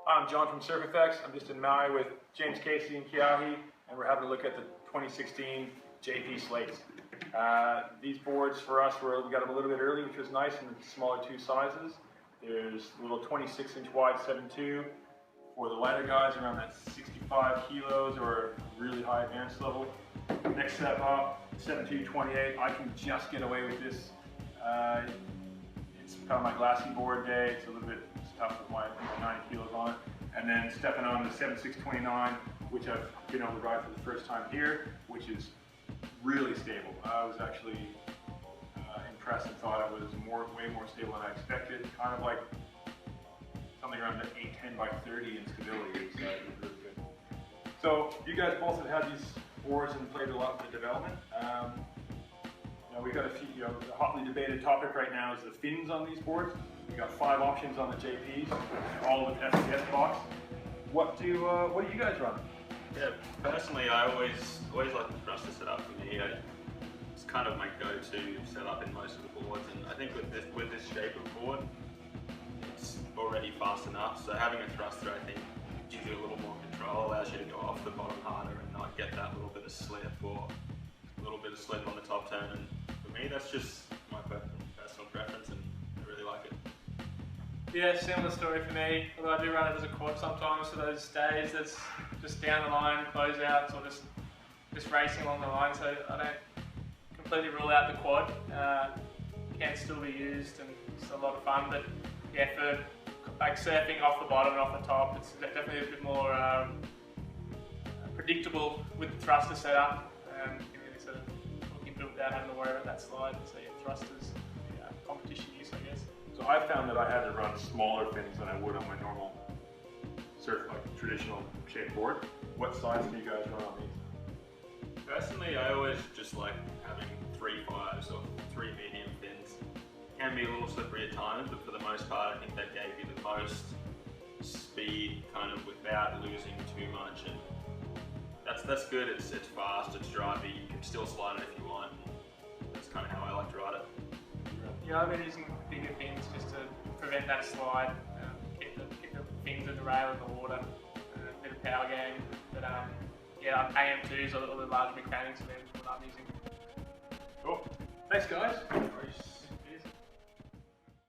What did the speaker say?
I'm Jon from Surf FX. I'm just in Maui with James Casey and Keahi, and we're having a look at the 2016 JP Slates. These boards for us, we got them a little bit early, which was nice, in the smaller two sizes. There's a little 26-inch wide 7.2 for the lighter guys around that 65 kilos or really high advanced level. Next step up, 7.2 28. I can just get away with this. It's kind of my glassy board day. It's a little bit tough with my 90 kilos on it. And then stepping on the 7.6 29, which I've been able to ride for the first time here, which is really stable. I was actually impressed and thought it was way more stable than I expected. Kind of like something around the 810 by 30 in stability. It was really good. So you guys both have had these boards and played a lot with the development. We've got a few, the hotly debated topic right now is the fins on these boards. We've got 5 options on the JPs, all with FPS box. What do you guys run? Yeah, personally, I always like the thruster setup. For me, it's kind of my go-to setup in most of the boards, and I think with this shape of board, it's already fast enough. So having a thruster, I think, gives you a little more control, allows you to go off the bottom harder and not get that little bit of slip or a little bit of slip on the top turn. And for me, that's just my personal preference, and I really like it. Yeah, similar story for me, although I do run it as a quad sometimes for those days that's just down the line, closeouts, or just racing along the line, so I don't completely rule out the quad. Can still be used and it's a lot of fun, but yeah, for like surfing off the bottom and off the top, it's definitely a bit more predictable with the thruster setup. You really sort of looking to it without having to worry about that slide, so yeah, thrusters, competition use, I guess. So I found that I had to run smaller fins than I would on my normal traditional shape board. What size do you guys run on these? Personally, I always just like having 3 5s or 3 medium fins. Can be a little slippery at times, but for the most part, I think that gave you the most speed, kind of without losing too much. And that's good. It's fast. It's drivey. You can still slide it if you want. That's kind of how I like to ride it. Yeah, I've been using bigger fins just to prevent that slide, keep the fins and the rail in the water, a bit of power game. But yeah, AM2s or the large mechanics are what I'm using. Cool. Thanks guys.